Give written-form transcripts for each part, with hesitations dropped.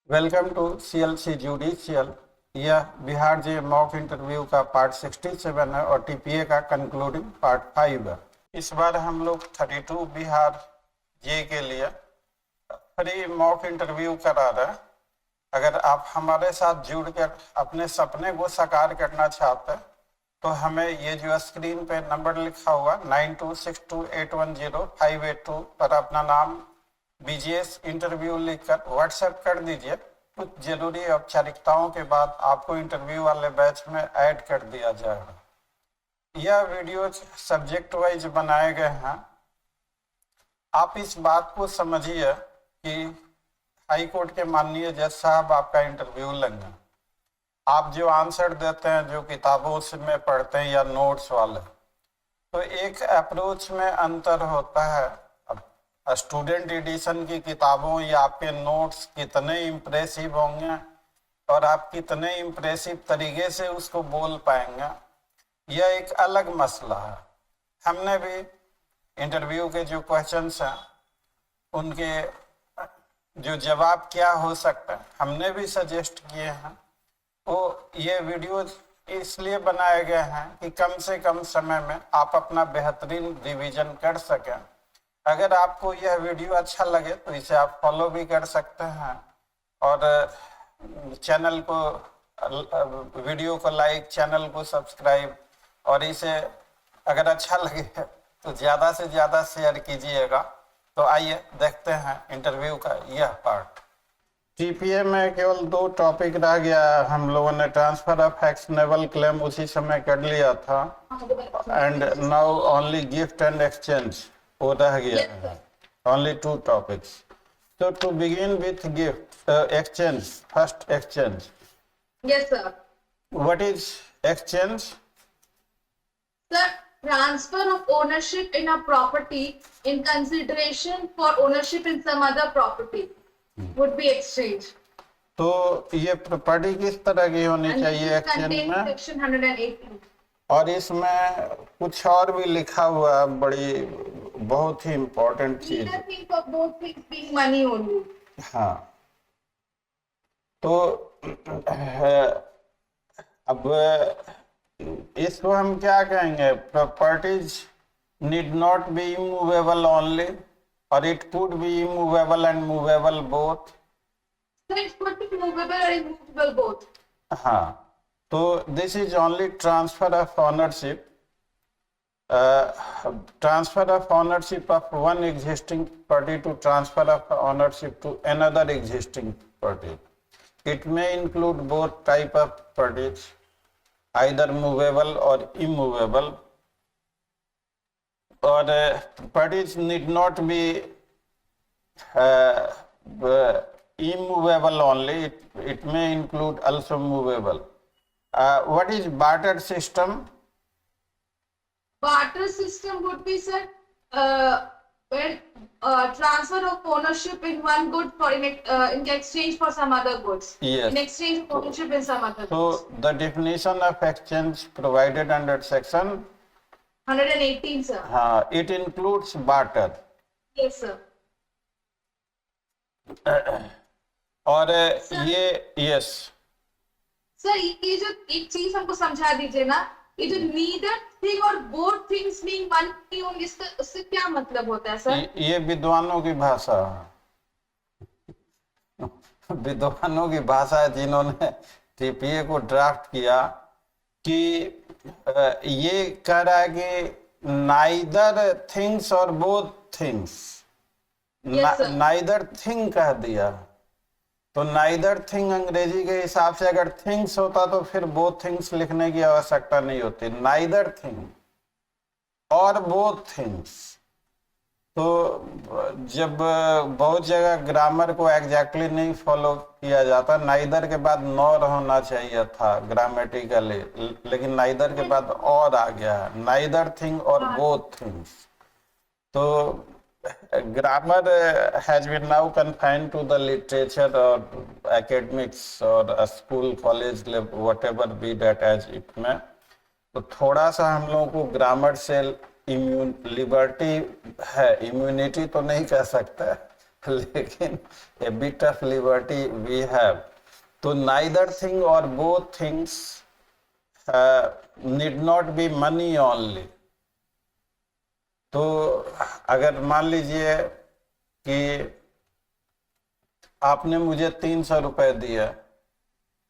Welcome to CLC judicial. यह Bihar J mock interview का part 67 है और TPA का कंक्लूडिंग पार्ट 5 है। इस बार हम लोग 32 बिहार जे के लिए फ्री मॉक इंटरव्यू करा रहे हैं। अगर आप हमारे साथ जुड़ कर अपने सपने को साकार करना चाहते हैं तो हमें ये जो स्क्रीन पे नंबर लिखा हुआ 9262810582 पर अपना नाम BGS इंटरव्यू लिखकर व्हाट्सएप कर दीजिए। कुछ जरूरी औपचारिकताओं के बाद आपको इंटरव्यू वाले बैच में ऐड कर दिया जाएगा। यह वीडियो सब्जेक्ट वाइज बनाए गए हैं। आप इस बात को समझिए कि हाई कोर्ट के माननीय जज साहब आपका इंटरव्यू लेंगे। आप जो आंसर देते हैं, जो किताबों से में पढ़ते हैं या नोट्स वाले, तो एक अप्रोच में अंतर होता है। अब स्टूडेंट एडिशन की किताबों या आपके नोट्स कितने इम्प्रेसिव होंगे और आप कितने इम्प्रेसिव तरीके से उसको बोल पाएंगे, यह एक अलग मसला है। हमने भी इंटरव्यू के जो क्वेश्चंस हैं उनके जो जवाब क्या हो सकता है हमने भी सजेस्ट किए हैं। तो ये वीडियो इसलिए बनाए गए हैं कि कम से कम समय में आप अपना बेहतरीन रिवीजन कर सकें। अगर आपको यह वीडियो अच्छा लगे तो इसे आप फॉलो भी कर सकते हैं और चैनल को, वीडियो को लाइक, चैनल को सब्सक्राइब, और इसे अगर अच्छा लगे तो ज़्यादा से ज़्यादा शेयर कीजिएगा। तो आइए देखते हैं इंटरव्यू का यह पार्ट। TPA में केवल 2 टॉपिक रह गया। हम लोगों ने ट्रांसफर ऑफ एक्शनेबल क्लेम उसी समय कर लिया था, and now only gift and exchange वो रह गया है। Only 2 topics. So to begin with gift exchange, first exchange. Yes, sir. What is exchange? Sir, transfer of ownership in a property in consideration for ownership in some other property would be exchange. तो ये property किस तरह की होनी And चाहिए this is exchange contained में? in section 118. और इसमें कुछ और भी लिखा हुआ है, बड़ी बहुत ही इम्पोर्टेंट चीज। Neither think of both things being money only. हाँ, तो अब इसको हम क्या कहेंगे? Properties need not be immovable only, और it could be immovable and movable both. So it could be movable or immovable both. हाँ, तो this is only transfer of ownership, transfer of ownership of one existing party to transfer of ownership to another existing party. It may include both type of parties, either movable or immovable, or parties need not be immovable only. It may include also movable. What is barter system? Barter system would be, sir, when transfer of ownership in one good for in exchange for some other goods. Yes. In exchange of ownership in some other So goods. the definition of exchange provided under section, 118, sir. it includes barter. Yes, sir. और Sir. ये yes, sir ये जो एक चीज हमको समझा दीजिए ना, ये जो नीदर थिंग और both things mean one thing only, इससे क्या मतलब होता है सर? ये विद्वानों की भाषा है। विद्वानों की भाषा है जिन्होंने TPA को ड्राफ्ट किया, कि ये कह रहा है कि नाइदर थिंग्स और both things. Yes, sir. Neither thing कह दिया, तो नाइदर थिंग अंग्रेजी के हिसाब से अगर थिंग्स होता तो फिर बोथ थिंग्स लिखने की आवश्यकता नहीं होती। नाइदर थिंग और बोथ थिंग्स। तो जब बहुत जगह ग्रामर को एग्जैक्टली नहीं फॉलो किया जाता, नाइदर के बाद नॉर होना चाहिए था ग्रामेटिकली, लेकिन नाइदर के बाद और आ गया है, नाइदर थिंग और बोथ थिंग्स। तो grammar has been now confined to the literature or academics or a school, college level, whatever be that as it may. तो थोड़ा सा हम लोगों को ग्रामर से लिबर्टी है, इम्यूनिटी तो नहीं कह सकता, लेकिन a bit of liberty we have. तो neither thing or both things need not be money only. तो अगर मान लीजिए कि आपने मुझे 300 रुपए दिया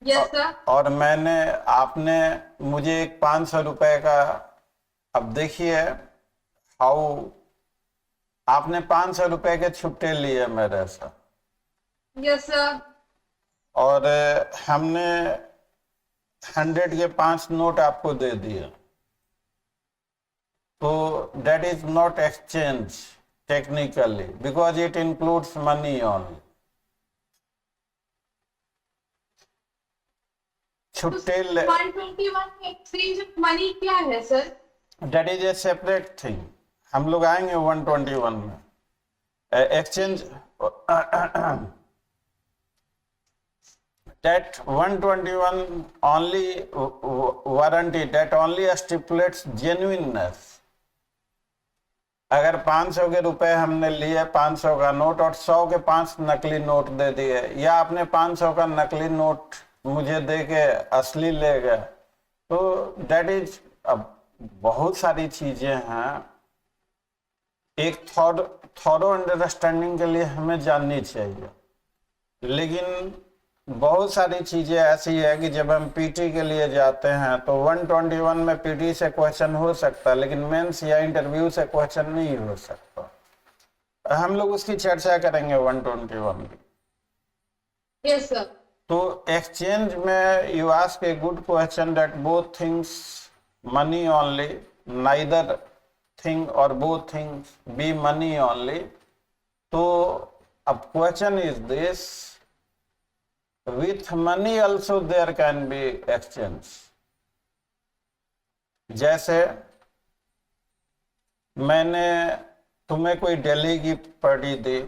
Yes, sir. और आपने मुझे एक 500 रुपए का, अब देखिए हाउ, आपने 500 रुपए के छुट्टे लिए मेरे से Yes, sir. और हमने 100 के 5 नोट आपको दे दिए, तो that is not exchange technically because it includes money only. छुट्टे 121 exchange of money क्या है sir? that is a separate thing. हम लोग आएंगे 121 में. Exchange that 121 only warranty, that only stipulates genuineness. अगर 500 के रुपए हमने लिए, 500 का नोट और 100 के 5 नकली नोट दे दिए, या आपने 500 का नकली नोट मुझे दे के असली ले गए, तो दैट इज, अब बहुत सारी चीजें हैं, एक थॉरो अंडरस्टैंडिंग के लिए हमें जाननी चाहिए, लेकिन बहुत सारी चीजें ऐसी है कि जब हम पीटी के लिए जाते हैं तो 121 में पीटी से क्वेश्चन हो सकता है, लेकिन मेंस या इंटरव्यू से क्वेश्चन नहीं हो सकता। हम लोग उसकी चर्चा करेंगे 121 की। Yes, sir. तो एक्सचेंज में you ask a good question that both things money only, neither thing और both things be money only. तो अब question is this, with money also there can be exchange. जैसे मैंने तुम्हें कोई दिल्ली की पार्टी दी,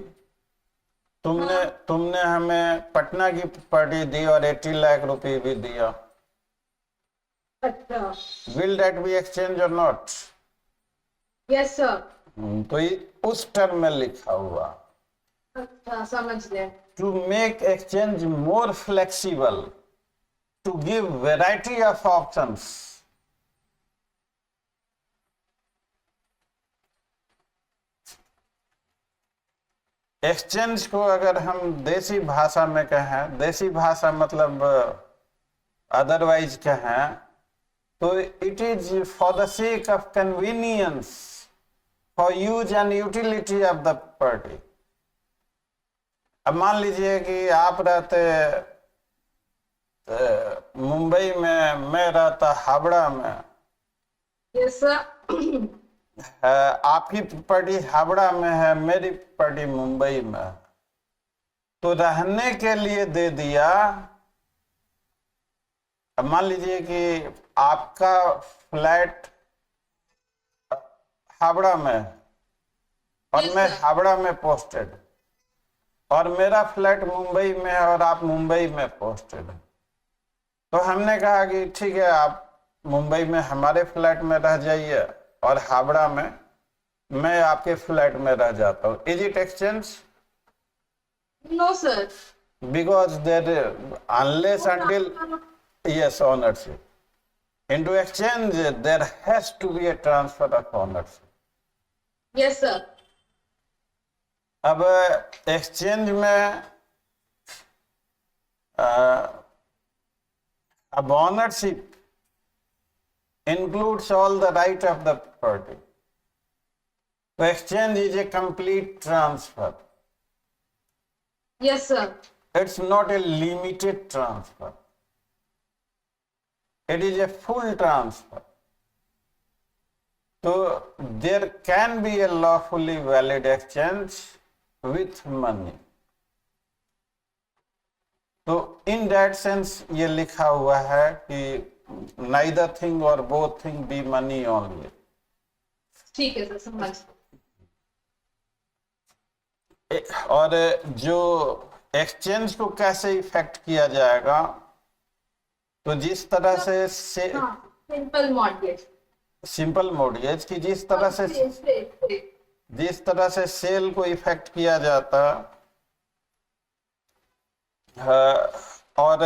तुमने हमें पटना की पार्टी दी और 80 लाख रुपए भी दिया। अच्छा। Will that be exchange or not? Yes, sir. तो ये उस टर्म में लिखा हुआ। अच्छा, समझ गए। To make exchange more flexible, to give variety of options. Exchange को अगर हम देसी भाषा में कहें, देसी भाषा मतलब अदरवाइज कहें, तो it is for the sake of convenience, for use and utility of the party. अब मान लीजिए कि आप रहते मुंबई में, मैं रहता हावड़ा में। Yes, sir. आपकी पार्टी हावड़ा में है, मेरी पार्टी मुंबई में है, तो रहने के लिए दे दिया। अब मान लीजिए कि आपका फ्लैट हावड़ा में और Yes, मैं sir. हावड़ा में पोस्टेड, और मेरा फ्लैट मुंबई में है और आप मुंबई में पोस्टेड है। तो हमने कहा कि ठीक है, आप मुंबई में हमारे फ्लैट में रह जाइए और हावड़ा में मैं आपके फ्लैट में रह जाता हूँ। Is it exchange? No, sir. Because there unless until, yes, ownership. Into exchange there has to be a transfer of ownership. Yes, sir. अब एक्सचेंज में अब ownership includes all the right of the party. So exchange is a complete transfer. Yes, sir. It's not a limited transfer. It is a full transfer. So there can be a lawfully valid exchange with money. तो in that sense ये लिखा हुआ है कि neither thing or both thing be money only. ठीक है sir, समझ। और जो एक्सचेंज को कैसे इफेक्ट किया जाएगा, तो जिस तरह से सिंपल मॉर्गेज, सिंपल मॉर्गेज की जिस तरह से जिस तरह से सेल को इफेक्ट किया जाता और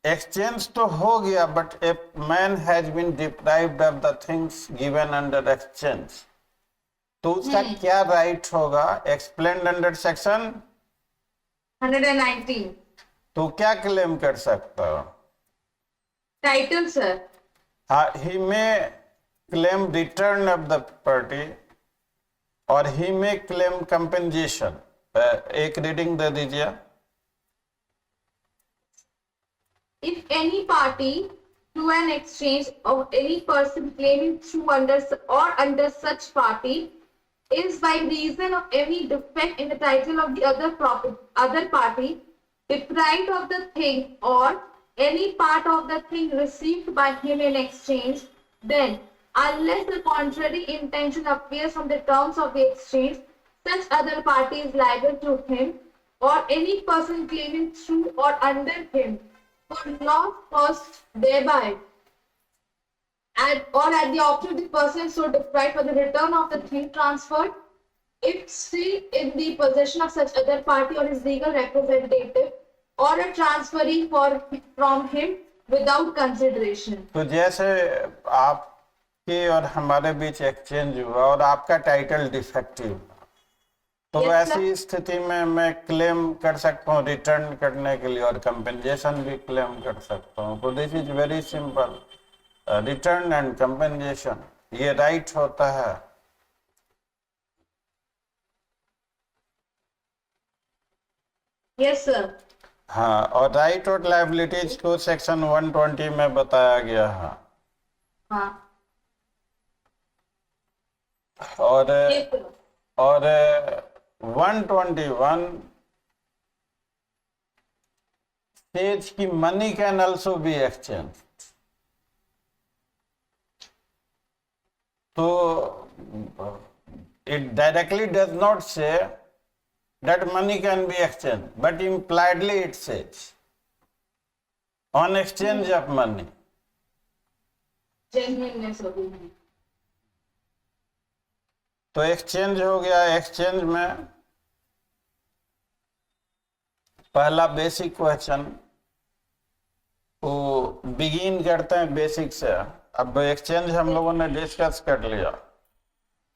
एक्सचेंज तो हो गया, but a man has been deprived of the things given under exchange, तो उसका क्या राइट होगा? एक्सप्लेन्ड अंडर सेक्शन 119 तो क्या क्लेम कर सकता हो? Title sir. हाँ, ही में claim return of the property और ही में क्लेम कंपेंसेशन। एक रीडिंग दे दीजिए। If any party to an exchange of any person claiming through under such party is by reason of any defect in the title of the other party deprived of the thing or any part of the thing received by him in exchange, then unless the contrary intention appears from the terms of the exchange, such other party is liable to him or any person claiming through or under him for loss caused thereby, or at the option of the person so deprived for the return of the thing transferred, if still in the possession of such other party or his legal representative, or a transferee from him without consideration. तो जैसे आपके और हमारे बीच exchange हुआ और आपका title defective, तो Yes, ऐसी स्थिति में मैं क्लेम कर सकता हूँ रिटर्न करने के लिए और कंपेंसेशन भी क्लेम कर सकता हूँ। तो this is very simple, return and compensation ये राइट होता है। Yes sir. हाँ, और राइट और लायबिलिटीज को सेक्शन 120 में बताया गया है। हाँ। और Yes sir. 121 says कि money can also be exchanged. तो it directly does not say that money can be exchanged, but impliedly it says on exchange of money. Genuineness of the तो एक्सचेंज हो गया। एक्सचेंज में पहला basic question वो begin करते हैं basic से। अब एक्सचेंज हम लोगों ने डिस्कस कर लिया।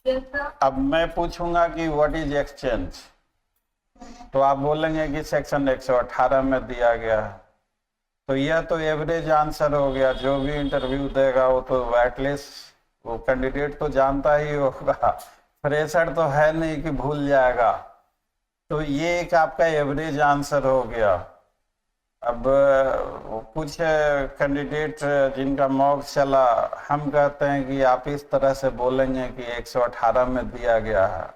Yes sir. अब मैं पूछूंगा कि व्हाट इज एक्सचेंज, तो आप बोलेंगे कि सेक्शन 118 में दिया गया है। तो यह तो एवरेज आंसर हो गया। जो भी इंटरव्यू देगा वो तो एटलीस्ट वो कैंडिडेट तो जानता ही होगा, फ्रेशर तो है नहीं कि भूल जाएगा। तो ये एक आपका एवरेज आंसर हो गया। अब कुछ कैंडिडेट जिनका मॉक चला, हम कहते हैं कि आप इस तरह से बोलेंगे कि 118 में दिया गया है,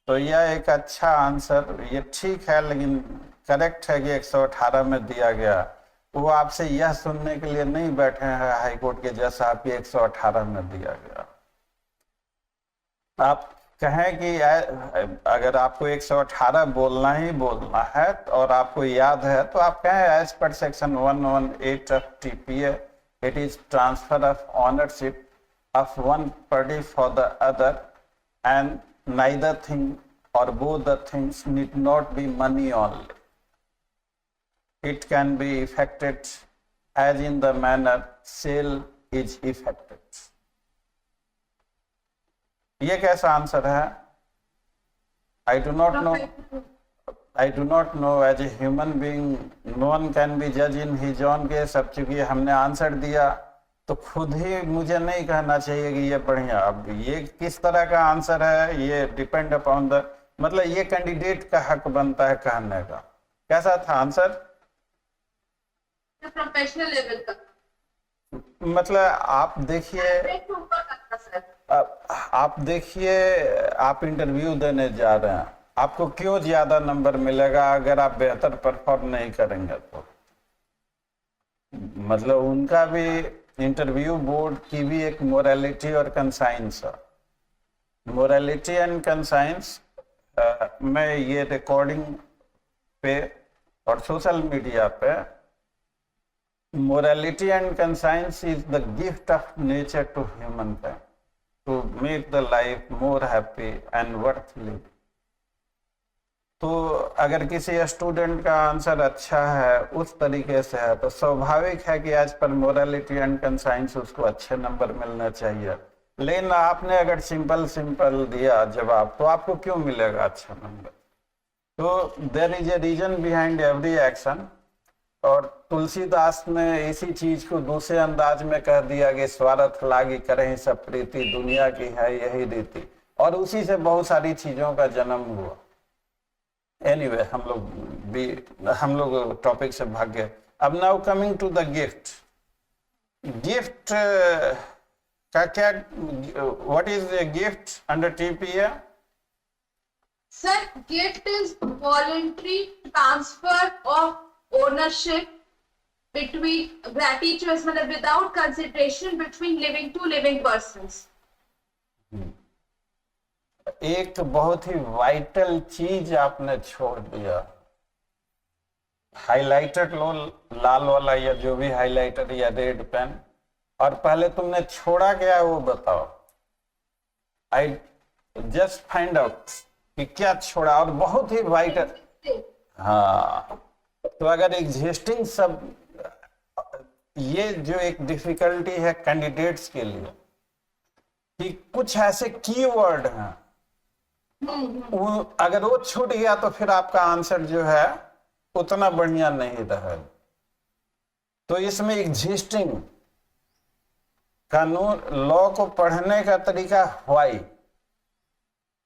तो यह एक अच्छा आंसर, ये ठीक है, लेकिन करेक्ट है कि 118 में दिया गया। वो आपसे यह सुनने के लिए नहीं बैठे हैं हाईकोर्ट के जैसा आपकी 118 में दिया गया। आप कहें कि अगर आपको 118 बोलना ही बोलना है और आपको याद है, तो आप कहें as per section 118 of TPA it is transfer of ownership of one party for the other and neither thing or both the things need not be money only. It can be effected as in the manner sale is effected. ये कैसा answer है? I do not know as a human being, no one can be judge in his own case। अब चूंकि हमने answer दिया तो खुद ही मुझे नहीं कहना चाहिए कि ये बढ़िया। अब ये किस तरह का आंसर है ये डिपेंड अपॉन द, मतलब ये कैंडिडेट का हक बनता है कहने का। कैसा था आंसर? प्रोफेशनल लेवल का, मतलब आप देखिए आप इंटरव्यू देने जा रहे हैं, आपको क्यों ज्यादा नंबर मिलेगा अगर आप बेहतर परफॉर्म नहीं करेंगे तो? मतलब उनका भी, इंटरव्यू बोर्ड की भी एक मोरालिटी और कंसाइंस है। मोरालिटी एंड कंसाइंस मैं ये रिकॉर्डिंग पे और सोशल मीडिया पे, morality and conscience is the gift of nature to human kind. To make the life more happy and worth live. तो अगर किसी स्टूडेंट का आंसर अच्छा है, उस तरीके से है, तो स्वाभाविक है कि as per morality and conscience उसको अच्छे नंबर मिलना चाहिए। लेकिन आपने अगर सिंपल सिंपल दिया जवाब, तो आपको क्यों मिलेगा अच्छा नंबर? तो there is a reason behind every action. और तुलसीदास ने इसी चीज को दूसरे अंदाज में कह दिया कि स्वार्थ लागी करहीं सब प्रीति, दुनिया की है यही रीति। और उसी से बहुत सारी चीजों का जन्म हुआ। एनीवे, हम लोग टॉपिक से भाग गए। अब now coming to the gift. Gift का क्या, what is a gift under TPA? Sir, gift is voluntary transfer of ownership between gratuitous, मतलब without consideration between two living persons. एक बहुत ही वाइटल चीज आपने छोड़ दिया। हाइलाइटर लो, लाल वाला या जो भी हाइलाइटर या रेड पेन, और पहले तुमने छोड़ा क्या है वो बताओ। आई जस्ट फाइंड आउट कि क्या छोड़ा, और बहुत ही वाइटल। हाँ, तो अगर एग्जिस्टिंग सब, ये जो एक डिफिकल्टी है कैंडिडेट्स के लिए कि कुछ ऐसे कीवर्ड हैं, अगर वो छूट गया तो फिर आपका आंसर जो है उतना बढ़िया नहीं रहा। तो इसमें एग्जिस्टिंग कानून, लॉ को पढ़ने का तरीका why,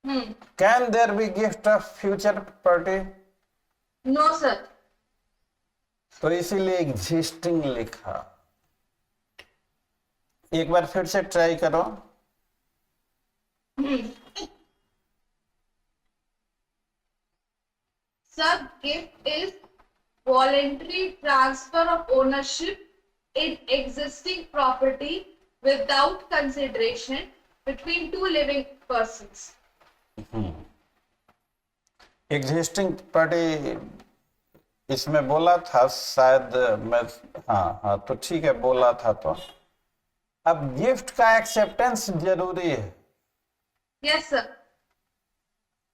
can there be gift of future property? No, sir. तो इसीलिए एग्जिस्टिंग लिखा। एक बार फिर से ट्राई करो। Sir, gift is voluntary transfer of ownership in existing property without consideration between two living persons. Existing property इसमें बोला था शायद मैं, हाँ, तो ठीक है, बोला था। तो अब गिफ्ट का एक्सेप्टेंस जरूरी है। Yes, sir.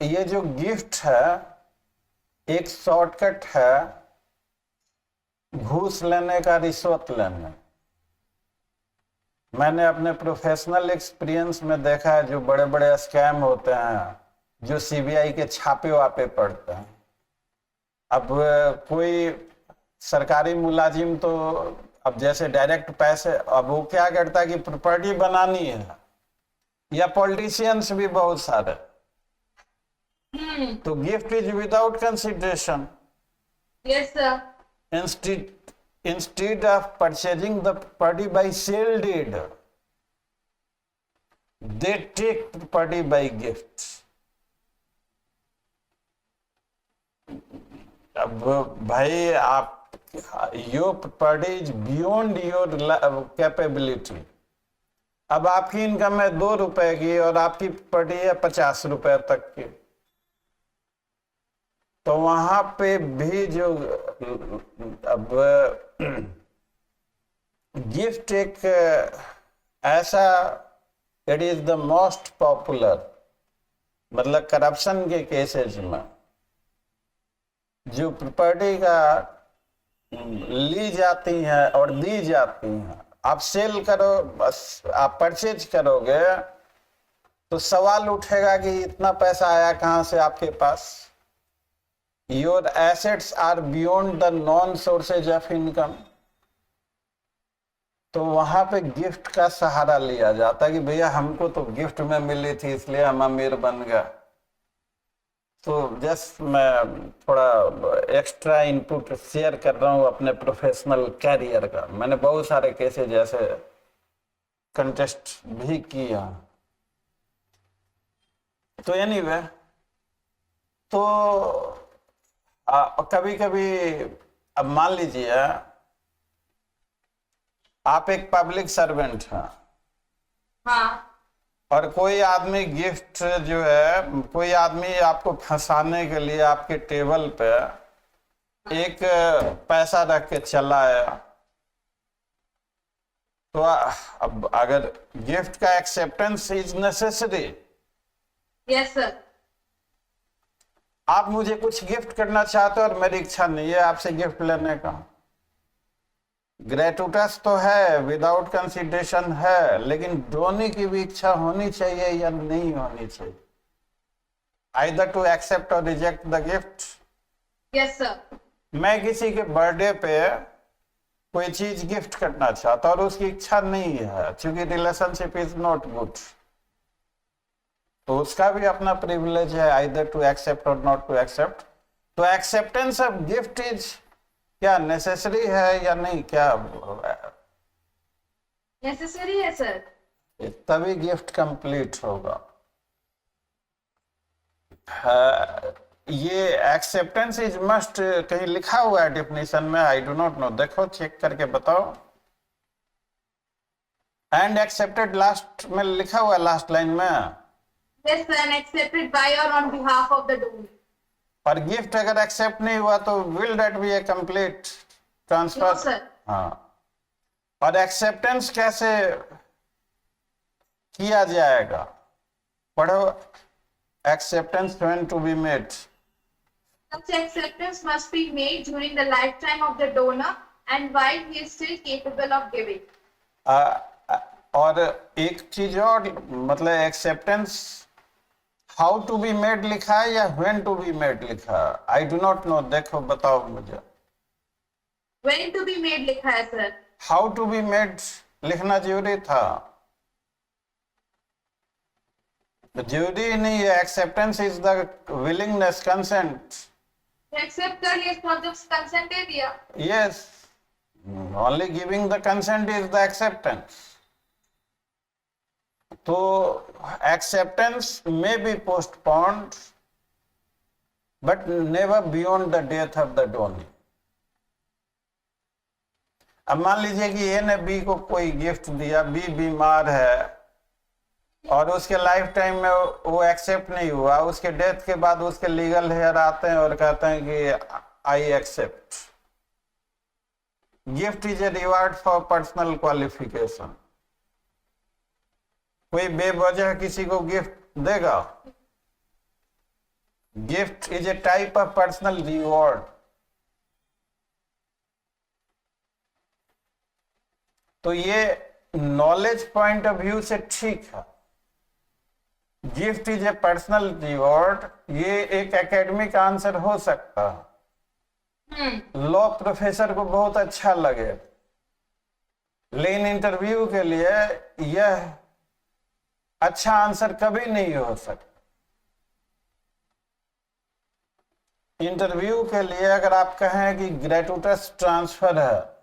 ये जो गिफ्ट है एक शॉर्टकट है घूस लेने का, रिश्वत लेने। मैंने अपने प्रोफेशनल एक्सपीरियंस में देखा है जो बड़े बड़े स्कैम होते हैं, जो सीबीआई के छापे वापे पड़ते हैं। अब कोई सरकारी मुलाजिम तो अब जैसे डायरेक्ट पैसे, अब वो क्या करता है कि प्रॉपर्टी बनानी है, या पॉलिटिशियंस भी बहुत सारे, तो gift is without consideration. Yes, sir. Instead of purchasing the property by sale deed, they take property by gift. अब भाई आप, your property is beyond your capability. अब आपकी इनकम है 2 रुपए की और आपकी प्रॉपर्टी है 50 रुपए तक की, तो वहां पे भी जो अब गिफ्ट एक ऐसा, it is the most popular, मतलब करप्शन के केसेस में जो प्रॉपर्टी का ली जाती है और दी जाती है, आप सेल करो, बस आप परचेज करोगे तो सवाल उठेगा कि इतना पैसा आया कहां से आपके पास। Your assets are beyond the known sources of income. तो वहां पे गिफ्ट का सहारा लिया जाता है कि भैया हमको तो गिफ्ट में मिली थी इसलिए हम अमीर बन गए। तो जस्ट मैं थोड़ा एक्स्ट्रा इनपुट शेयर कर रहा हूँ अपने प्रोफेशनल कैरियर का। मैंने बहुत सारे केसेस जैसे कंटेस्ट भी किया। तो एनीवे, तो कभी कभी अब मान लीजिए आप एक पब्लिक सर्वेंट हैं, हाँ, और कोई आदमी गिफ्ट जो है, कोई आदमी आपको फंसाने के लिए आपके टेबल पे एक पैसा रख के चला आया, तो अब अगर गिफ्ट का acceptance is necessary, Yes, sir. आप मुझे कुछ गिफ्ट करना चाहते हो और मेरी इच्छा नहीं है आपसे गिफ्ट लेने का, ग्रेटुटस तो है, विदाउट कंसिडरेशन है, लेकिन डोनी की भी इच्छा होनी चाहिए या नहीं होनी चाहिए, आइदर टू एक्सेप्ट और reject the gift. Yes, sir. मैं किसी के बर्थडे पे कोई चीज गिफ्ट करना चाहता और उसकी इच्छा नहीं है, क्योंकि रिलेशनशिप इज नॉट गुड, तो उसका भी अपना प्रिविलेज है आइदर टू एक्सेप्ट और नॉट टू एक्सेप्ट। तो एक्सेप्टेंस ऑफ गिफ्ट इज क्या नेसेसरी है या नहीं, क्या Necessary है, sir. तभी गिफ्ट कंप्लीट होगा। ये एक्सेप्टेंस इज मस्ट कहीं लिखा हुआ है डेफिनेशन में, आई डू नॉट नो, देखो चेक करके बताओ। एंड एक्सेप्टेड लास्ट में लिखा हुआ है, लास्ट लाइन में। Yes, sir. And accepted by or on behalf of the donor. और गिफ्ट अगर एक्सेप्ट नहीं हुआ तो will that be a complete transfer? No, sir. हाँ, और एक्सेप्टेंस कैसे किया जाएगा, पढ़ो। Acceptance when to be made, Such acceptance must be made during the lifetime of the donor and while he is still capable of giving. और एक चीज और, मतलब acceptance how to be made लिखा है या व्हेन टू बी मेड लिखा है, आई डू नॉट नो, देखो बताओ मुझे। When to be made लिखा है, sir. How to be made लिखना जरूरी था, जरूरी नहीं है। Acceptance is the willingness, consent. Accept कर लिया, इसको जब consent दे दिया. Yes, only giving the consent is the acceptance. तो acceptance may be postponed, but never beyond the death of the donor. अब मान लीजिए कि ए ने बी को कोई गिफ्ट दिया, बी बीमार है और उसके लाइफ टाइम में वो एक्सेप्ट नहीं हुआ, उसके डेथ के बाद उसके लीगल हेयर आते हैं और कहते हैं कि I accept. Gift is a reward for personal qualification. कोई बेवजह किसी को गिफ्ट देगा? Gift is a type of personal reward. तो ये नॉलेज पॉइंट ऑफ व्यू से ठीक है, gift is a personal reward. ये एक एकेडमिक आंसर हो सकता है, लॉ प्रोफेसर को बहुत अच्छा लगे, लेकिन इंटरव्यू के लिए यह अच्छा आंसर कभी नहीं हो सकता। इंटरव्यू के लिए अगर आप कहें कि ग्रेटुटस ट्रांसफर है,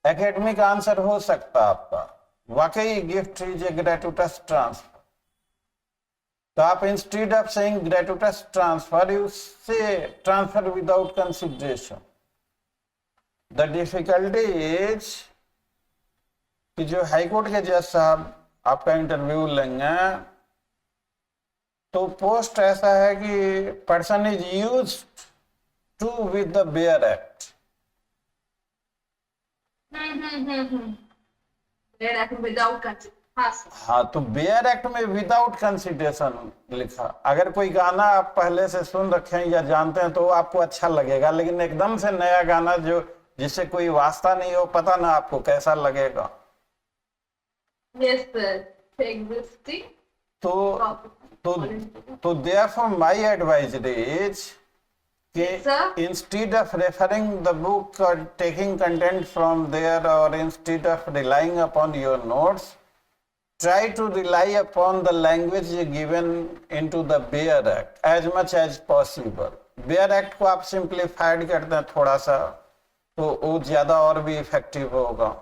एकेडमिक आंसर हो सकता आपका, वाकई gift is a gratuitous transfer. तो आप instead of saying gratuitous transfer, you say transfer without consideration. The difficulty is कि जो हाईकोर्ट के जज साहब आपका इंटरव्यू लेंगे तो पोस्ट ऐसा है कि person is used to with the bare act. Bear act without consent. हाँ, sir. हाँ, तो बेयर एक्ट में विदाउट कंसिडरेशन लिखा। अगर कोई गाना आप पहले से सुन रखे हैं या जानते हैं तो आपको अच्छा लगेगा, लेकिन एकदम से नया गाना जो जिससे कोई वास्ता नहीं हो, पता ना आपको कैसा लगेगा। Yes, sir. Existing. तो therefore my advisory is कि Yes, sir. instead of referring the book or taking content from there, or instead of relying upon your notes, try to rely upon the language given into the Bayer Act as much as possible. Bayer Act को आप simplified कर दें थोड़ा सा तो वो ज्यादा और भी इफेक्टिव होगा।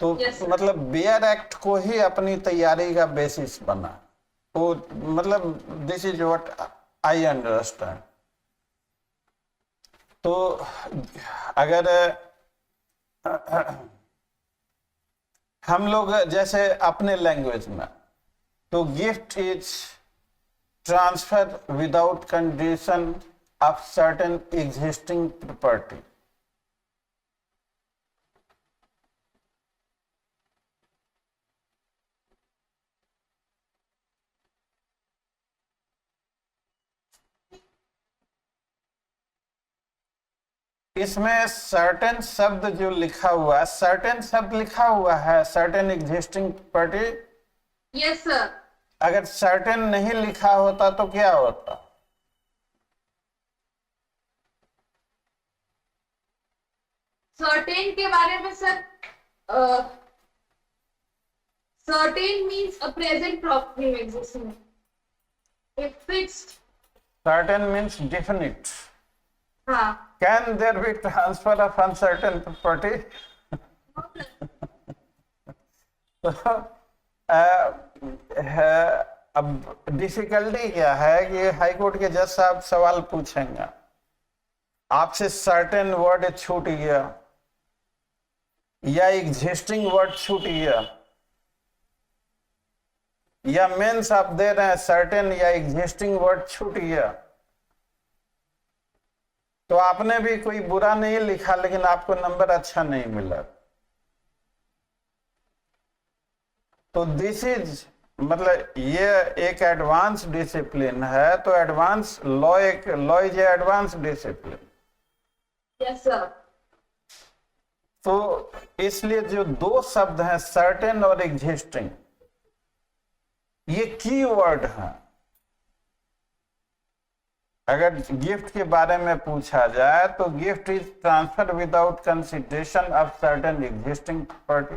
तो Yes, sir. मतलब बेयर एक्ट को ही अपनी तैयारी का बेसिस बना, वो मतलब this is what I understand. तो अगर हम लोग जैसे अपने लैंग्वेज में, तो gift is transfer without condition of certain existing property. इसमें सर्टेन शब्द जो लिखा हुआ है, सर्टेन शब्द लिखा हुआ है, certain existing party. Yes sir. अगर सर्टेन नहीं लिखा होता तो क्या होता? सर्टेन के बारे में sir, certain means a present property existing, it fixed. Certain means definite. हाँ। Can there be transfer of uncertain property? अब डिफिकल्टी क्या है कि हाई कोर्ट के जज साहब सवाल पूछेंगे, आपसे सर्टेन वर्ड छूट गया या एग्जिस्टिंग वर्ड छूट गया, या मीन्स आप दे रहे हैं सर्टेन या एग्जिस्टिंग वर्ड छूट गया, तो आपने भी कोई बुरा नहीं लिखा लेकिन आपको नंबर अच्छा नहीं मिला। तो दिस इज मतलब ये एक एडवांस डिसिप्लिन है, तो एडवांस लॉ, एक law is advance discipline. Yes sir. तो इसलिए जो दो शब्द हैं सर्टेन और एग्जिस्टिंग, ये की वर्ड हैं। अगर गिफ्ट के बारे में पूछा जाए तो gift is transfer without consideration of certain existing property.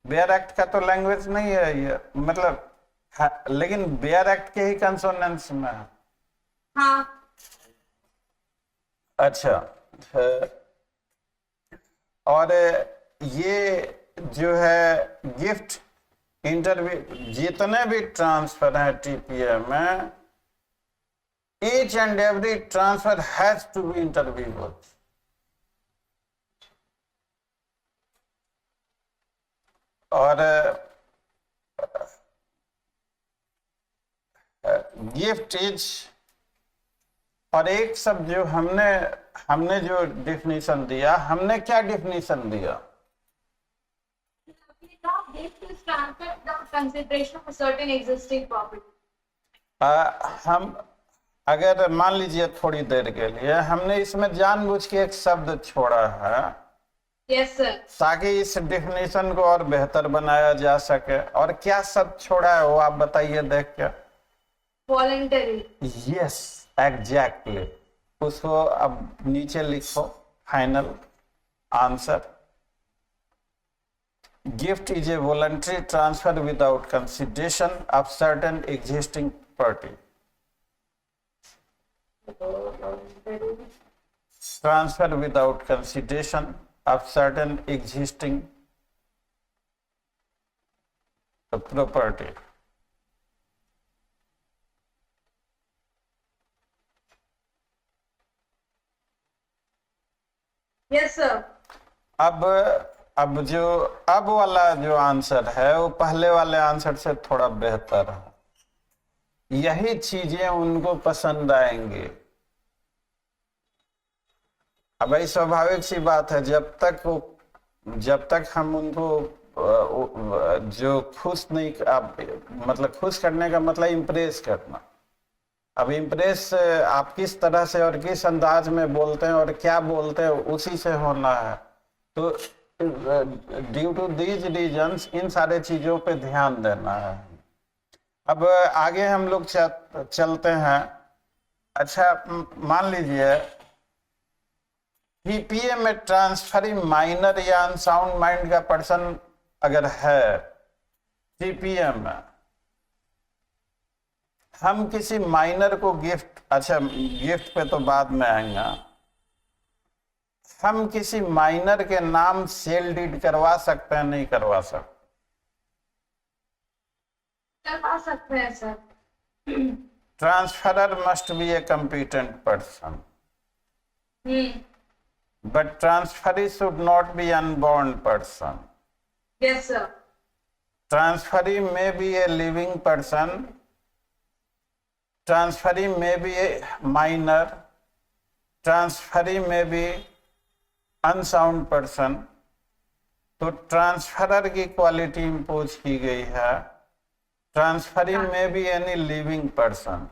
Bare act का तो लैंग्वेज नहीं है ये, मतलब लेकिन बेयर एक्ट के ही कंसोनेंस में है। हाँ। अच्छा, और ये जो है गिफ्ट इंटरव्यू जितने भी ट्रांसफर है टीपीए में, each and every transfer has to be interviewed. और गिफ्ट इज, और एक शब्द जो हमने जो डिफिनीशन दिया, हमने क्या डिफिनीशन दिया? Gift is transferred without consideration of a certain existing property. हम अगर मान लीजिए थोड़ी देर के लिए हमने इसमें जानबूझ के एक शब्द छोड़ा है, यस सर, ताकि इस डिफिनीशन को और बेहतर बनाया जा सके। और क्या शब्द छोड़ा है वो आप बताइए देख के। वॉलंटरी। Yes, exactly. उसको अब नीचे लिखो, final answer. Gift is A voluntary transfer without consideration of certain existing property. Transfer without consideration of certain existing property. Yes sir. अब वाला जो आंसर है वो पहले वाले आंसर से थोड़ा बेहतर है। यही चीजें उनको पसंद आएंगी। अब भाई स्वाभाविक सी बात है, जब तक हम उनको जो खुश नहीं, मतलब खुश करने का मतलब इम्प्रेस करना। अब इम्प्रेस आप किस तरह से और किस अंदाज में बोलते हैं और क्या बोलते हैं उसी से होना है। तो ड्यू टू दीज रीजंस इन सारे चीजों पे ध्यान देना है। अब आगे हम लोग चलते हैं। अच्छा, मान लीजिए पीपीए में ट्रांसफरिंग माइनर या अनसाउंड माइंड का पर्सन अगर है पीपीए में, हम किसी माइनर को गिफ्ट, अच्छा गिफ्ट पे तो बाद में आएंगे, हम किसी माइनर के नाम सेल डीड करवा सकते हैं, नहीं करवा सकते? करवा सकते हैं sir. Transferor must be a competent person, but transferee should not be unborn person. Yes sir. Transferee may be a living person, transferee may be a minor, transferee may be unsound person. तो transferor की quality impose की गई है। Transferring में भी any living person,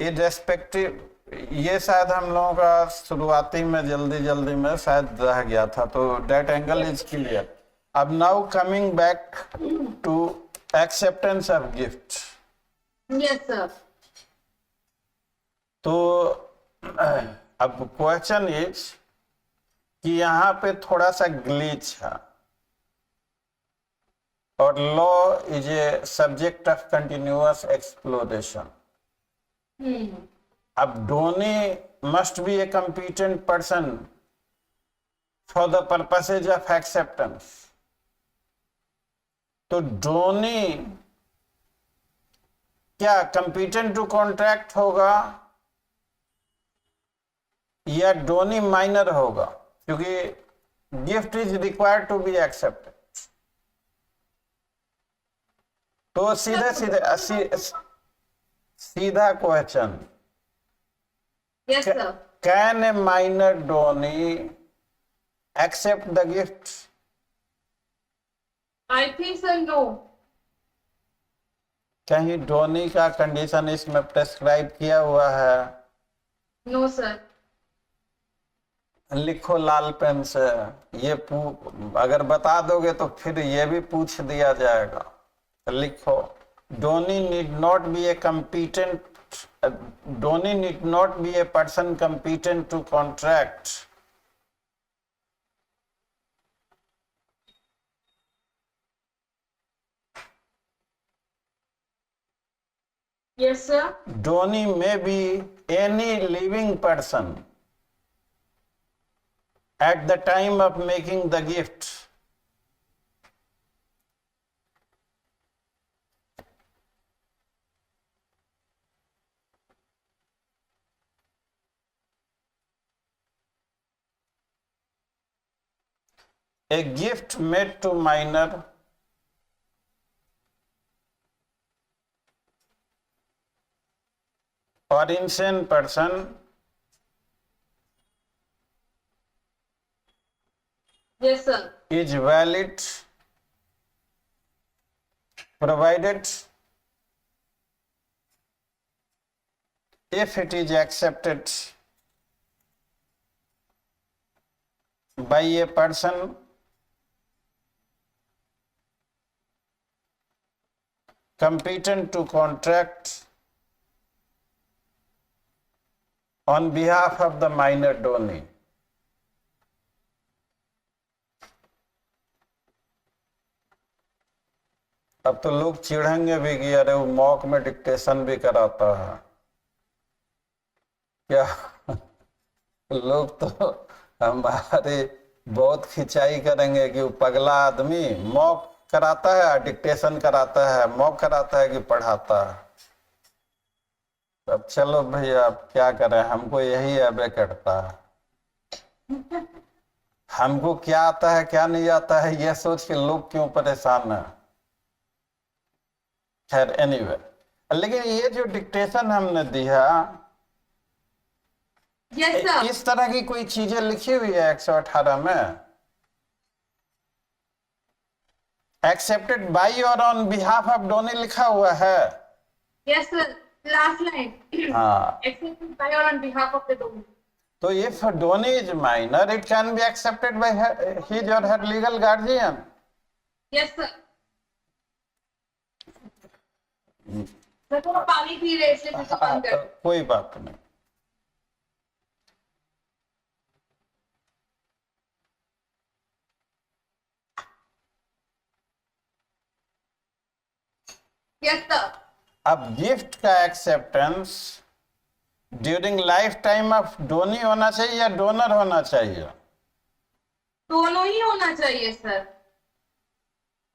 irrespective ये शायद हम लोगों का शुरुआती में जल्दी में शायद रह गया था, तो डेट एंगल इज क्लियर। अब now coming back to acceptance of gift. Yes, sir. तो अब क्वेश्चन इज कि यहाँ पे थोड़ा सा ग्लिच है, और law is a subject of continuous exploration. अब donee must be a competent person for the purposes of acceptance। तो डोनी क्या competent to contract होगा या डोनी माइनर होगा, क्योंकि gift is required to be accepted. तो सीधा question, Yes, sir. Can a minor donee accept the gift? I think, sir, no. कहीं डोनी का कंडीशन इसमें प्रेस्क्राइब किया हुआ है? No, sir. लिखो लाल पेन से। ये अगर बता दोगे तो फिर ये भी पूछ दिया जाएगा। लिखो, donee need not be a competent, donee need not be a person competent to contract. Yes, sir. Donnie may be any living person at the time of making the gift. A gift made to minor or insane person Yes, sir. is valid provided if it is accepted by a person competent to contract on behalf of the minor donee। अब तो लोग चिढ़ेंगे भी कि अरे वो mock में dictation भी कराता है क्या? लोग तो हमारे बहुत खिंचाई करेंगे कि वो पगला आदमी मॉक कराता है, डिक्टेशन कराता है, मॉक कराता है कि पढ़ाता है। अब चलो भैया, अब क्या करें, हमको यही अबे करता है। हमको क्या आता है क्या नहीं आता है ये सोच के लोग क्यों परेशान है। खैर एनीवे, लेकिन ये जो डिक्टेशन हमने दिया, Yes, sir. इस तरह की कोई चीजें लिखी हुई है 118 में? एक्सेप्टेड बाई और ऑन बिहाफ ऑफ डोनी लिखा हुआ है। Yes, sir. Last line. हाँ, Accepted by or on behalf of the donor. तो if donee is minor it can be accepted by his or her legal guardian. Yes, sir. मैं थोड़ा पानी P रहे इसलिए मुझे बंद कर। कोई बात नहीं। Yes, sir. अब गिफ्ट का acceptance during life time of donee होना चाहिए या डोनर होना चाहिए? दोनों ही होना चाहिए sir.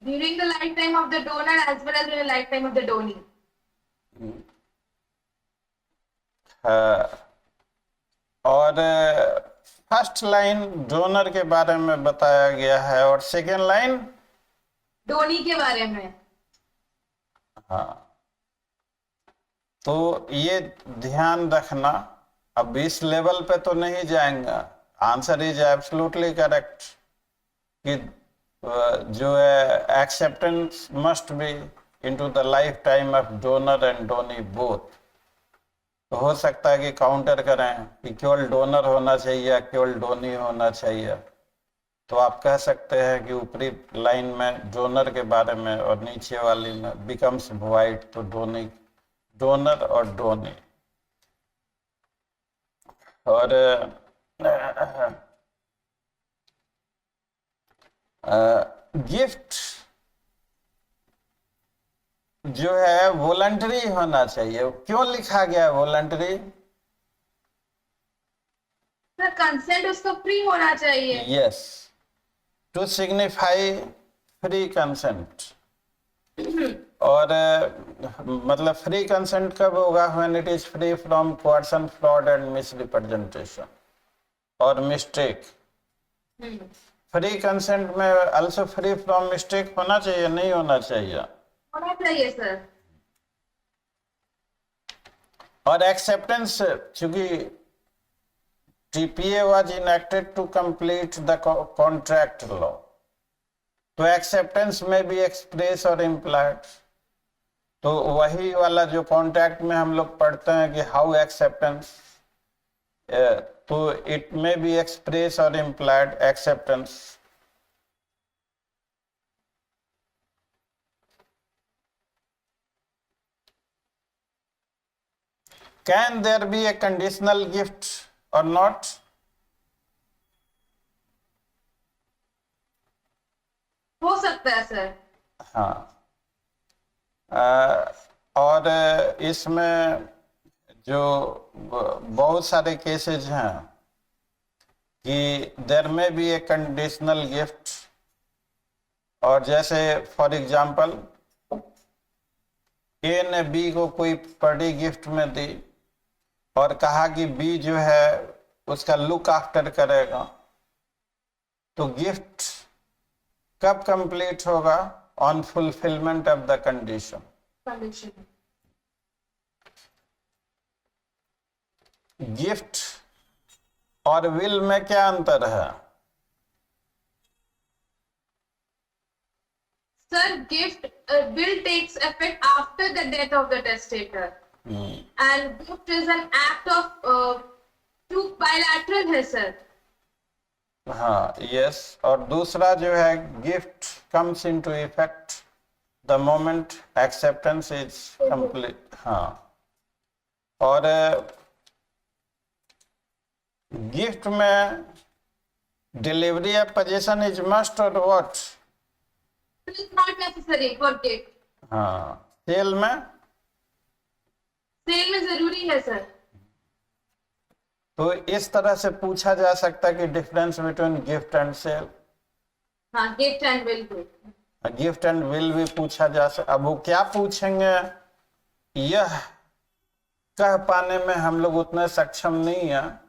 During the lifetime of the donor as well as in the lifetime of the donee. और फर्स्ट लाइन डोनर के बारे में बताया गया है और सेकेंड लाइन डोनी के बारे में। हाँ, तो ये ध्यान रखना। अब इस लेवल पे तो नहीं जाएंगे। आंसर इज एब्सोल्युटली करेक्ट कि जो है acceptance must be into the life time of donor and donee both. तो हो सकता है कि काउंटर करें कि केवल डोनर होना चाहिए या केवल डोनी होना चाहिए। तो आप कह सकते हैं कि ऊपरी लाइन में डोनर के बारे में और नीचे वाली में बिकम्स वाइट, तो डोनी, डोनर और डोनी। और गिफ्ट जो है वॉलंटरी होना चाहिए। क्यों लिखा गया है वॉलंटरी? सर कंसेंट उसको फ्री होना चाहिए। Yes, to signify free consent. और मतलब फ्री कंसेंट कब होगा? When it is free from coercion, fraud and misrepresentation और मिस्टेक। फ्री कंसेंट में आल्सो फ्री फ्रॉम मिस्टेक होना चाहिए, नहीं होना चाहिए? होना चाहिए सर। और एक्सेप्टेंस, चूंकि TPA was enacted to complete the contract law, तो एक्सेप्टेंस में भी एक्सप्रेस और इम्प्लाइड। तो वही वाला जो कॉन्ट्रैक्ट में हम लोग पढ़ते हैं कि हाउ एक्सेप्टेंस, तो it may be express or implied acceptance. Can there be a conditional gift or not? हो सकता है सर। हाँ। और इसमें जो बहुत सारे केसेस हैं कि देयर में भी ए कंडीशनल गिफ्ट। और जैसे फॉर एग्जांपल ए ने बी को कोई प्रॉपर्टी गिफ्ट में दी और कहा कि बी जो है उसका लुक आफ्टर करेगा, तो गिफ्ट कब कंप्लीट होगा? On fulfilment of the condition. Gift और विल में क्या अंतर है? Sir gift will takes effect after the death of the testator and gift is an act of two bilateral है सर। हाँ, यस। और दूसरा जो है gift comes into effect the moment acceptance is complete. हाँ। और गिफ्ट में delivery of possession is must और what? It is not necessary for gift। हाँ। सेल में? सेल में जरूरी है सर। तो इस तरह से पूछा जा सकता है कि difference between gift and sale. हाँ, गिफ्ट एंड विल भी। गिफ्ट एंड विल भी पूछा जा सकता। अब वो क्या पूछेंगे यह कह पाने में हम लोग उतने सक्षम नहीं है।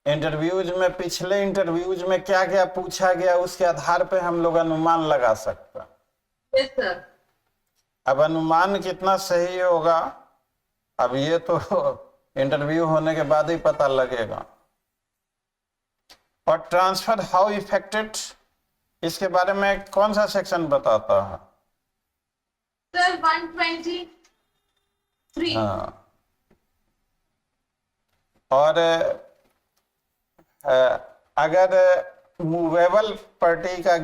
इंटरव्यूज में, पिछले इंटरव्यूज में क्या क्या पूछा गया उसके आधार पे हम लोग अनुमान लगा सकते हैं। Yes sir. अब अनुमान कितना सही होगा अब ये तो इंटरव्यू होने के बाद ही पता लगेगा। और ट्रांसफर हाउ इफेक्टेड, इसके बारे में कौन सा सेक्शन बताता है? सर 123। हाँ। और अगर मूवेबल प्रॉपर्टी का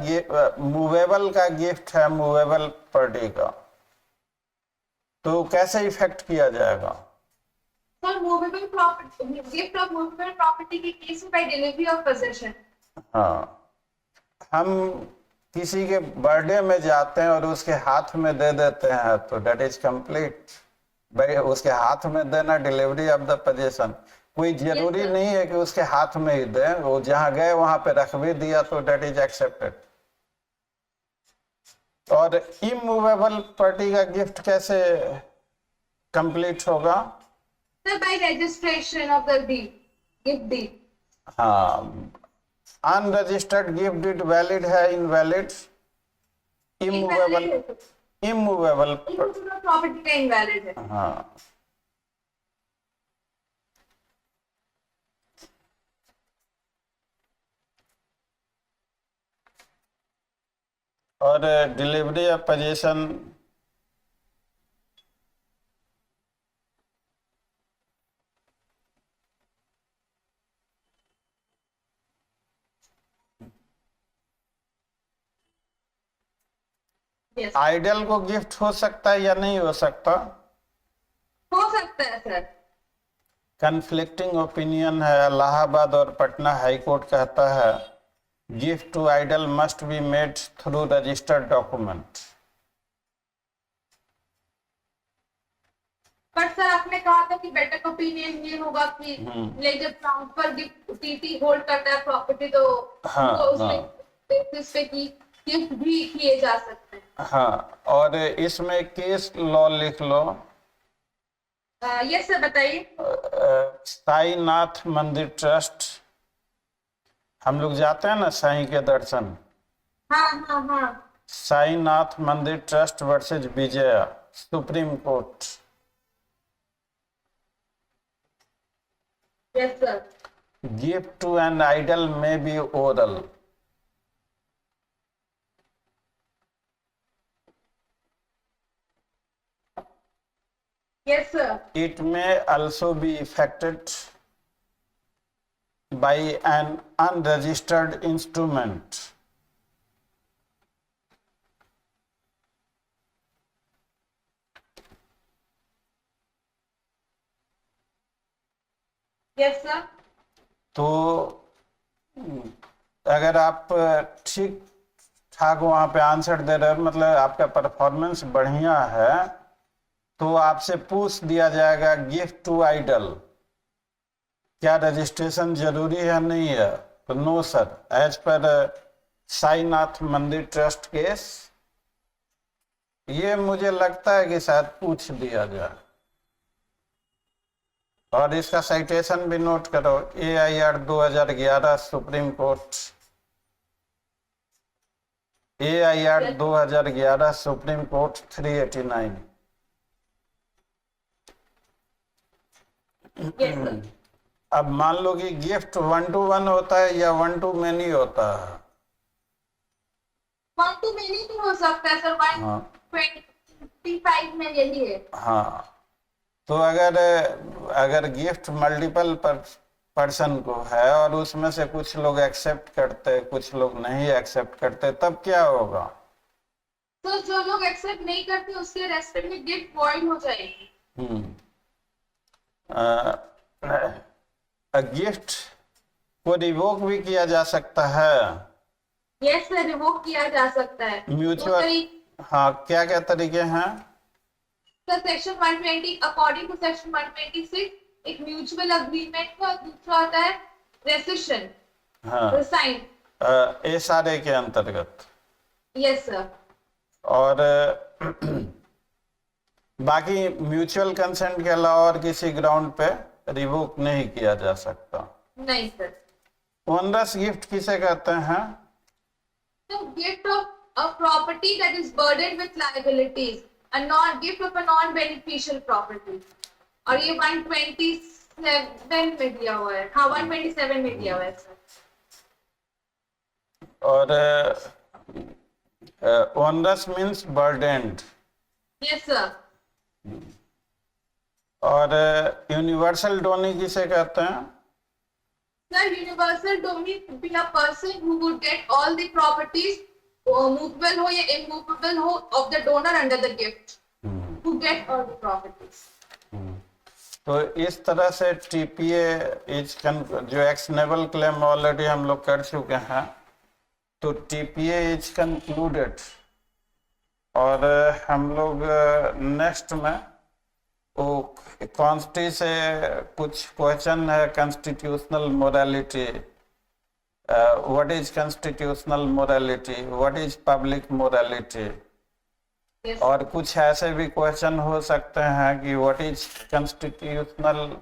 मूवेबल का गिफ्ट है, मूवेबल प्रॉपर्टी का, तो कैसे इफेक्ट किया जाएगा? Sir movable property, gift of movable property के केस में बाय डिलीवरी ऑफ पोजीशन। हाँ, हम किसी के बर्थडे में जाते हैं और उसके हाथ में दे देते हैं तो डेट इज कंप्लीट। भाई उसके हाथ में देना डिलीवरी ऑफ द पोजीशन। कोई जरूरी Yes, नहीं है कि उसके हाथ में ही दे, वो जहां गए वहां पे रख भी दिया तो डेट इज एक्सेप्टेड। और इमूवेबल प्रॉपर्टी का गिफ्ट कैसे कंप्लीट होगा? Sir by registration of the deed, gift deed. हाँ, अनरजिस्टर्ड गिफ्ट डीड वैलिड है, इनवैलिड? इमूवेबल, इमूवेबल प्रॉपर्टी का इनवैलिड है। हाँ। और delivery of possession Yes. Idol को गिफ्ट हो सकता है या नहीं हो सकता? हो सकता है सर। कन्फ्लिक्टिंग ओपिनियन है। इलाहाबाद और पटना हाई कोर्ट कहता है gift to idol must be made through registered document. पर सर आपने कहा था कि बेटर ओपिनियन ये होगा कि लाइक जब ट्रांसफर गिफ्ट टीटी होल्ड करता है प्रॉपर्टी तो हाँ, उनको उसमें बेसिस पे की गिफ्ट भी किए जा सकते हैं। हाँ, और इसमें केस लॉ लिख लो। यस सर बताइए। साईनाथ मंदिर ट्रस्ट, हम लोग जाते हैं ना साईं के दर्शन। हाँ हाँ हाँ। Sainath Mandir trust versus Vijaya, supreme court. Yes sir. Gift to an idol may be oral. Yes, sir. It may also be effected by an unregistered instrument. Yes, sir. तो अगर आप ठीक ठाक वहां पे आंसर दे रहे हो, मतलब आपका परफॉर्मेंस बढ़िया है, तो आपसे पूछ दिया जाएगा गिफ्ट टू आइडल क्या रजिस्ट्रेशन जरूरी है नहीं है? तो no sir, as per Sainath Mandir trust case ये मुझे लगता है कि शायद पूछ दिया जाए। और इसका साइटेशन भी नोट करो, AIR 2011 supreme court, AIR 2011 supreme court 389। Yes, sir. अब मान लो कि गिफ्ट 1 to 1 होता है या 1 to many होता है? 1 to many भी हो सकता है सर। 125 में यही है। हाँ, तो अगर गिफ्ट मल्टीपल पर्सन को है और उसमें से कुछ लोग एक्सेप्ट करते, कुछ लोग नहीं एक्सेप्ट करते, तब क्या होगा? तो जो लोग एक्सेप्ट नहीं करते उसके रेस्पेक्ट में गिफ्ट वॉइड हो जाएगी। गिफ्ट को रिवोक भी किया जा सकता है। यस सर, रिवोक किया जा सकता है। म्यूचुअल, हाँ, क्या क्या तरीके हैं? Sir section 120 according to section 126 एक म्यूचुअल अग्रीमेंट का, दूसरा होता है रेसिशन, हाँ, रिसाइन, SRA के अंतर्गत। Yes sir. और बाकी म्यूचुअल कंसेंट के अलावा और किसी ग्राउंड पे रिवोक नहीं किया जा सकता। नहीं सर। ओनरस गिफ्ट किसे कहते हैं? तो gift of a property that is burden with liabilities, a non gift of a non beneficial property. और ये 127 में दिया हुआ है। हाँ 127 में दिया हुआ है सर। और onerous means burdened. Yes sir. और यूनिवर्सल डोनी किसे कहते हैं? Sir, universal domain would be a person who would get all the properties, movable हो या immovable हो, of the donor under the gift, who get all the properties. तो इस तरह से TPA जो एक्शनेबल क्लेम ऑलरेडी हम लोग कर चुके हैं, तो TPA इज कंक्लूडेड। और हम लोग नेक्स्ट में वो कॉन्स्टी से कुछ क्वेश्चन है, constitutional morality, what is constitutional morality, what is public morality, Yes. और कुछ ऐसे भी क्वेश्चन हो सकते हैं कि what is constitutional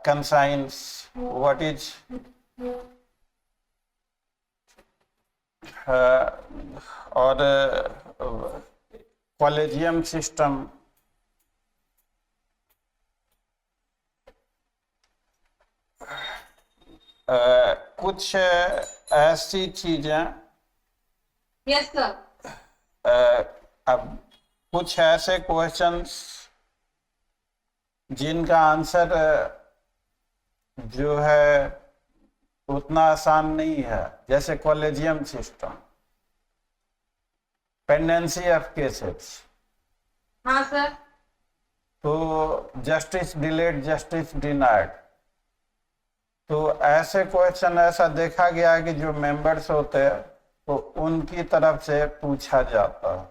conscience, what is और कॉलेजियम सिस्टम। कुछ ऐसी चीजें, Yes sir. अब कुछ ऐसे क्वेश्चंस जिनका आंसर जो है उतना आसान नहीं है, जैसे collegium system. Pendency of cases, हाँ सर। तो जस्टिस डिलेड, जस्टिस डिनाइड, तो ऐसे क्वेश्चन ऐसा देखा गया है कि जो मेंबर्स होते हैं तो उनकी तरफ से पूछा जाता है।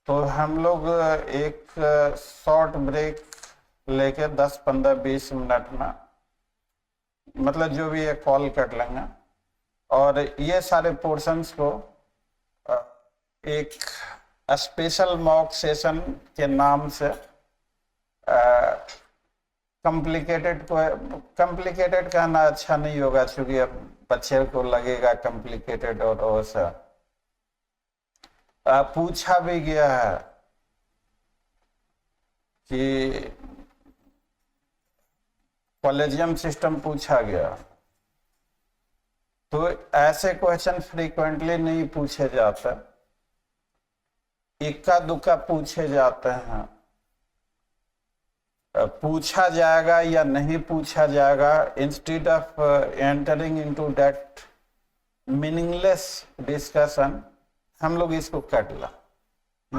तो हम लोग एक शॉर्ट ब्रेक लेके 10, 15, 20 मिनट में, मतलब जो भी है कॉल कर लेंगे, और ये सारे पोर्शंस को एक स्पेशल मॉक सेशन के नाम से कॉम्प्लिकेटेड कहना अच्छा नहीं होगा, क्योंकि अब बच्चे को लगेगा कॉम्प्लिकेटेड, और वैसा पूछा भी गया है कि कॉलेजियम सिस्टम पूछा गया, तो ऐसे क्वेश्चन फ्रीक्वेंटली नहीं पूछे जाते, इक्का दुक्का पूछे जाते हैं। पूछा जाएगा या नहीं पूछा जाएगा, instead of entering into that meaningless discussion, हम लोग इसको काट ला।